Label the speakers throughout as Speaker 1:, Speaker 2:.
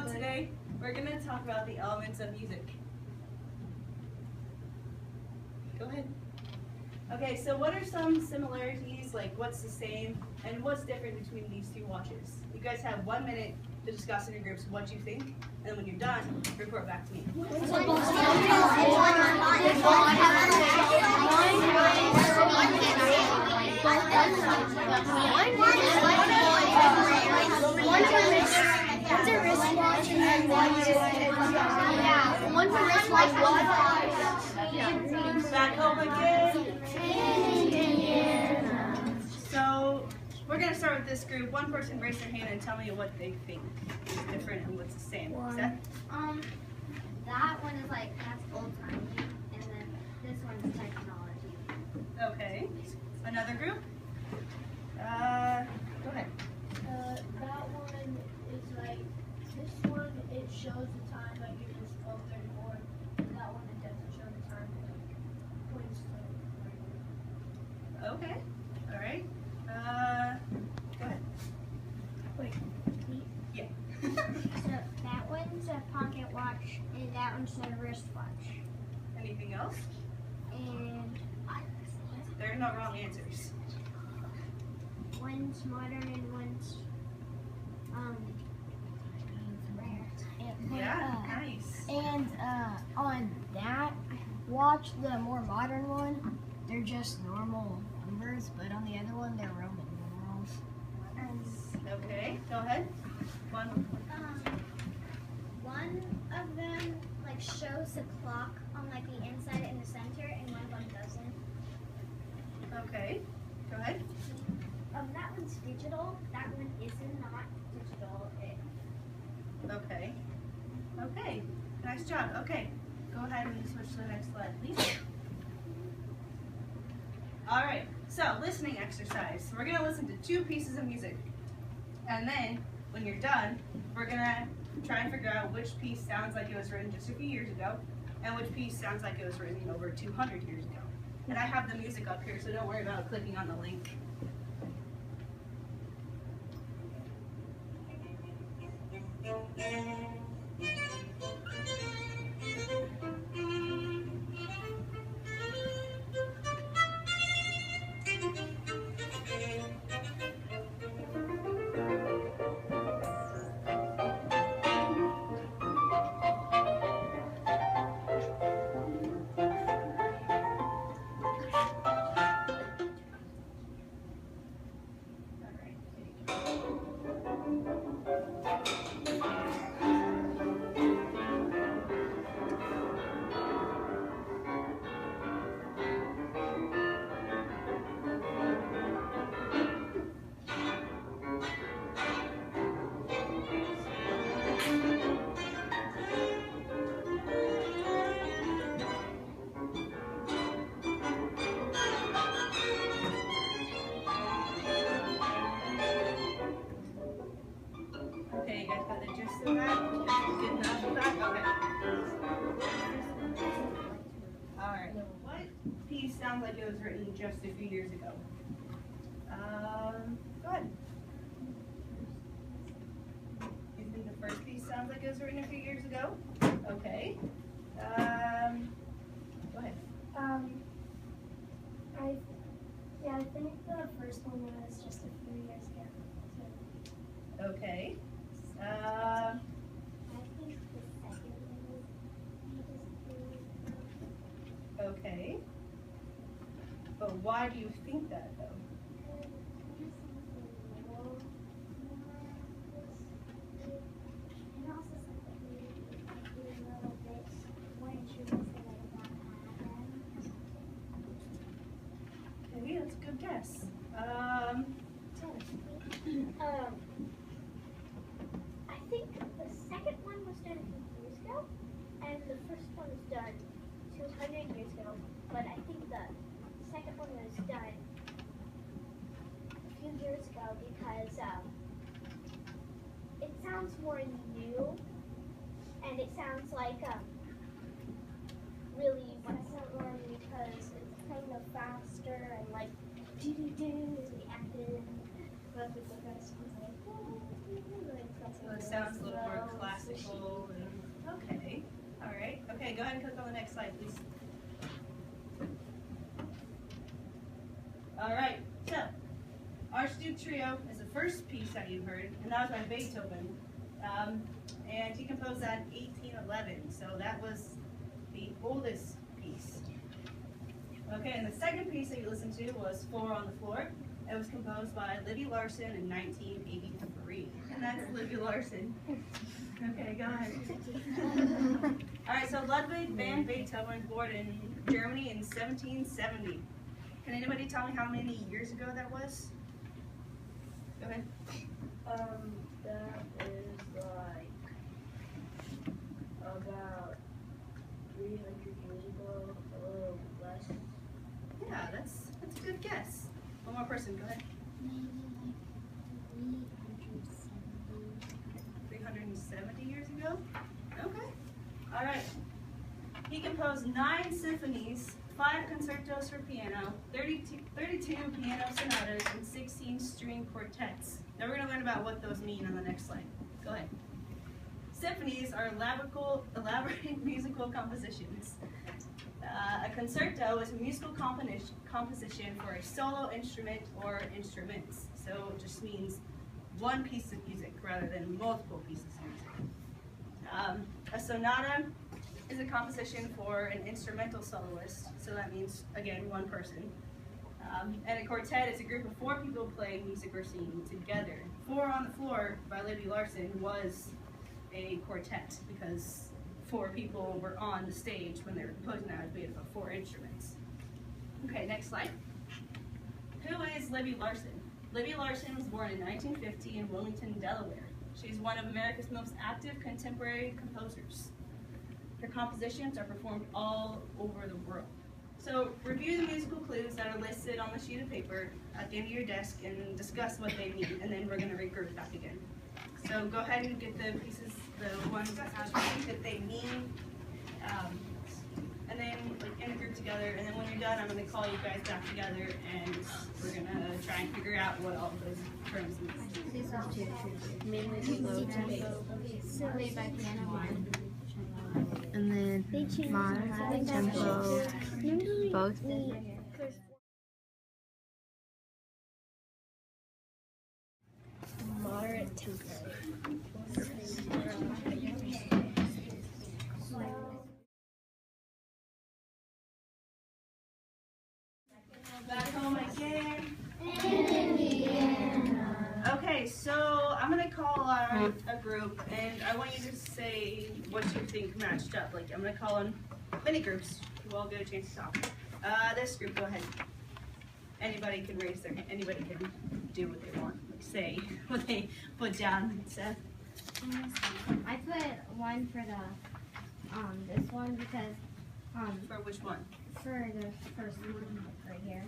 Speaker 1: today we're going to talk about the elements of music. Go ahead. Okay, so what are some similarities, like what's the same, and what's different between these two watches? You guys have 1 minute to discuss in your groups what you think, and then when you're done, report back to me.
Speaker 2: One's a wristwatch and one's a wristwatch.
Speaker 1: Back home again. So we're gonna start with this group. One person raise their hand and tell me what they think is different and what's the same. Seth?
Speaker 2: That one is like, that's old timey, and then this one's technology.
Speaker 1: Okay. Another group? Go ahead.
Speaker 3: That one is like, this one, it shows the time like it is 12:34. And that one, it doesn't show the time, it points to.
Speaker 1: Okay. All right. Go ahead.
Speaker 3: Wait.
Speaker 1: Yeah.
Speaker 2: So that one's a pocket watch, and that one's a wristwatch.
Speaker 1: Anything else?
Speaker 2: And
Speaker 1: There are no wrong answers.
Speaker 2: one's modern and one's rare.
Speaker 1: Yeah, nice.
Speaker 4: And on that watch, the more modern one, they're just normal numbers, but on the other one, they're Roman numerals.
Speaker 1: Okay, go ahead. One.
Speaker 2: One of them like shows the clock on like the inside and the center, and one of them doesn't.
Speaker 1: Okay, go ahead.
Speaker 2: That one's digital. That one isn't not digital.
Speaker 1: Okay. Okay, nice job. Okay, go ahead and switch to the next slide, please. All right, so listening exercise. We're gonna listen to 2 pieces of music. And then, when you're done, we're gonna try and figure out which piece sounds like it was written just a few years ago, and which piece sounds like it was written over 200 years ago. And I have the music up here, so don't worry about clicking on the link. Okay, you guys got the gist of that? Good enough of that? Okay. Alright, what piece sounds like it was written just a few years ago? Go ahead. You think the first piece sounds like it was written a few years ago? Okay. Go ahead.
Speaker 3: I think the first one was just a few years ago.
Speaker 1: Okay.
Speaker 2: I think the second one was
Speaker 1: Okay. But why do you think that though? Maybe that's a good guess.
Speaker 2: I think the second one was done a few years ago, and the first one was done 200 years ago. But I think the second one was done a few years ago because it sounds more new, and it sounds like really more because it's kind of faster and like do-do-do is reactive.
Speaker 3: But the first one's like,
Speaker 1: So it sounds a little more classical. Okay. All right. Okay, go ahead and click on the next slide, please. All right. So, Archduke Trio is the first piece that you heard, and that was by Beethoven. And he composed that in 1811. So that was the oldest piece. Okay, and the second piece that you listened to was Four on the Floor. It was composed by Libby Larsen in 1983. And that's Libby Larsen. Okay, go ahead. All right, so Ludwig van Beethoven was born in Germany in 1770. Can anybody tell me how many years ago that was? Go ahead.
Speaker 3: That is like about 300 years ago, a little less.
Speaker 1: Yeah, that's a good guess. One more person, go ahead.
Speaker 2: Maybe like
Speaker 1: 370 years ago? Okay. All right. He composed 9 symphonies, 5 concertos for piano, 32 piano sonatas, and 16 string quartets. Now we're going to learn about what those mean on the next slide. Go ahead. Symphonies are elaborate musical compositions. A concerto is a musical composition for a solo instrument or instruments. So it just means one piece of music rather than multiple pieces of music. A sonata is a composition for an instrumental soloist. So that means, again, one person. And a quartet is a group of 4 people playing music or singing together. Four on the Floor by Libby Larsen was a quartet because 4 people were on the stage when they were composing that. It was made up of 4 instruments. Okay, next slide. Who is Libby Larsen? Libby Larsen was born in 1950 in Wilmington, Delaware. She's one of America's most active contemporary composers. Her compositions are performed all over the world. So review the musical clues that are listed on the sheet of paper at the end of your desk and discuss what they mean, and then we're going to regroup back again. So go ahead and get the pieces, the ones that they mean, and then in a group together, and then when you're done, I'm going to call you guys back together, and we're going to try and figure out what all of those terms mean.
Speaker 5: Mainly low tempo,
Speaker 2: played by piano.
Speaker 5: and then moderate tempo, both.
Speaker 2: Moderate tempo.
Speaker 1: Back home again. Okay, so I'm gonna call on a group, and I want you to say what you think matched up. Like, I'm gonna call on many groups. We'll all get a chance to talk. This group, go ahead. Anybody can raise their hand. Anybody can do what they want. Like, say what they put down. Seth.
Speaker 6: I put 1 for the this one because
Speaker 1: For which one?
Speaker 6: for the first one right here,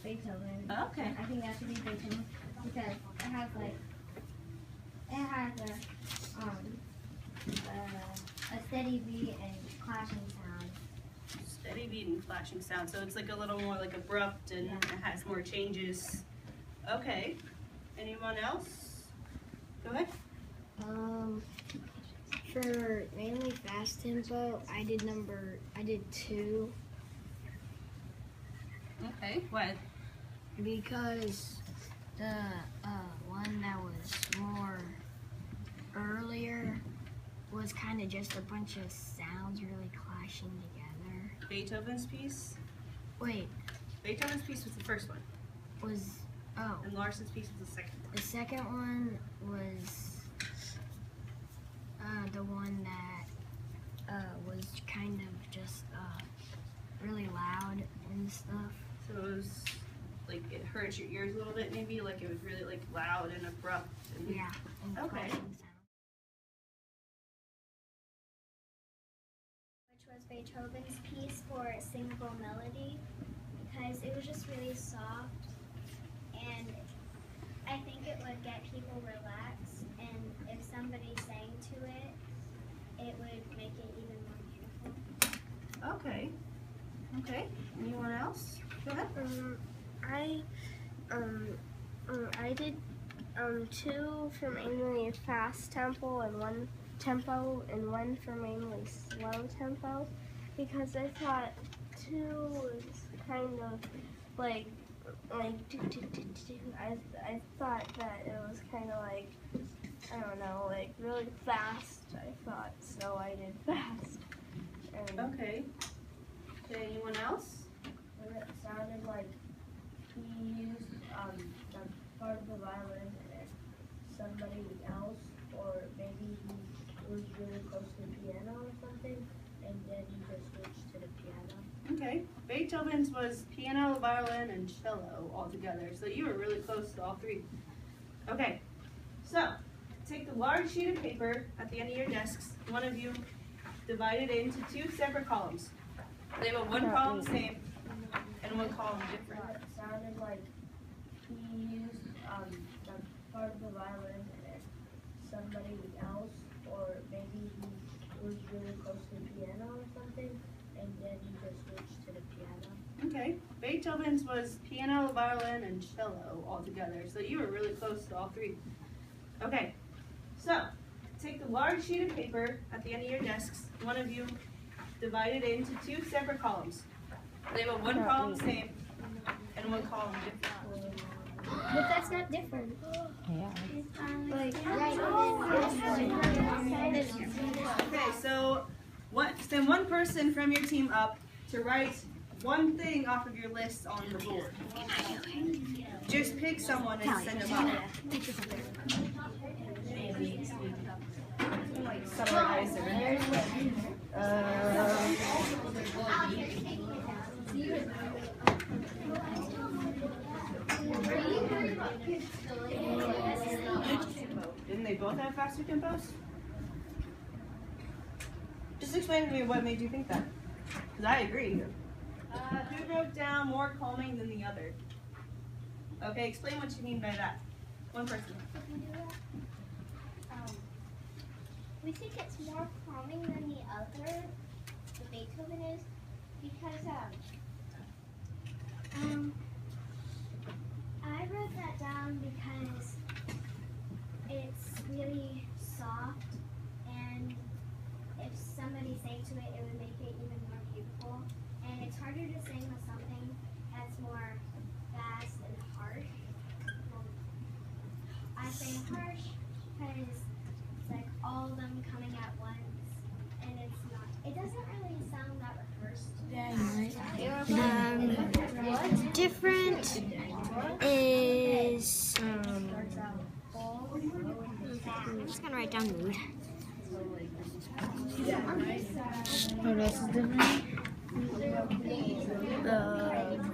Speaker 6: Beethoven.
Speaker 1: Okay.
Speaker 6: I think that should be Beethoven because it has a steady beat and clashing sound.
Speaker 1: Steady beat and flashing sound. So it's like a little more like abrupt and it has more changes. Okay. Anyone else? Go ahead.
Speaker 4: For mainly fast tempo, I did 2
Speaker 1: Okay. What?
Speaker 4: because the one that was more earlier was kind of just a bunch of sounds really clashing together.
Speaker 1: Beethoven's piece?
Speaker 4: Wait,
Speaker 1: Beethoven's piece was the first one, and Larsen's piece was the second one.
Speaker 4: the second one was the one that was kind of just really loud and stuff.
Speaker 1: So it was like it hurt your ears a little bit, maybe like it was really like loud and abrupt. And,
Speaker 4: Yeah. And
Speaker 1: Okay.
Speaker 4: clashing sound.
Speaker 2: Which was Beethoven's piece for Singable Melody because it was just really soft and I think it would get people relaxed and if somebody sang to it, it would make it even more beautiful.
Speaker 1: Okay. Okay. Anyone else? Go ahead.
Speaker 7: I did
Speaker 5: 2 for mainly fast tempo and 1 tempo, and 1 for mainly slow tempo, because I thought 2 was kind of like do, do, do, do. I thought that it was kind of like, I don't know, like really fast. I thought, so I did fast. And
Speaker 1: Okay. Okay, anyone else?
Speaker 3: It sounded like he used the part of the violin and somebody else, or maybe he was really close to the piano or something, and then he just switched to the piano.
Speaker 1: Okay. Beethoven's was piano, violin, and cello all together. So you were really close to all 3. Okay. So take the large sheet of paper at the end of your desks. One of you divide it into 2 separate columns. Label one column same and one column different.
Speaker 3: It sounded like he used the part of the violin and somebody else, or maybe he was really close to the piano or something, and then he just switched to the piano.
Speaker 1: Okay. Beethoven's was piano, violin, and cello all together. So you were really close to all 3. Okay. So take the large sheet of paper at the end of your desks. One of you divide it into 2 separate columns. Label one column same and one column different.
Speaker 2: But that's not different.
Speaker 1: Okay, so send one person from your team up to write one thing off of your list on the board. Just pick someone and send them up. Like summarize it. Didn't they both have faster tempos? Just explain to me what made you think that. Because I agree. Who wrote down more calming than the other? Okay, explain what you mean by that. One person.
Speaker 2: We think it's more calming than the other, the Beethoven is, because I wrote that down because it's really soft, and if somebody sang to it, it would make it even more beautiful. And it's harder to sing with something that's more fast and harsh. I say harsh because it's like all of them coming at once, and it's not. It doesn't really sound that rehearsed.
Speaker 5: different is I'm just gonna write down mood.
Speaker 7: What else is different?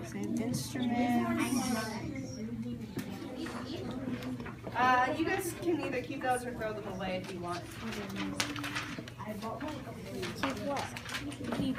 Speaker 7: Same instrument.
Speaker 1: You guys can either keep those or throw them away if you want.
Speaker 5: Keep what?
Speaker 7: Keep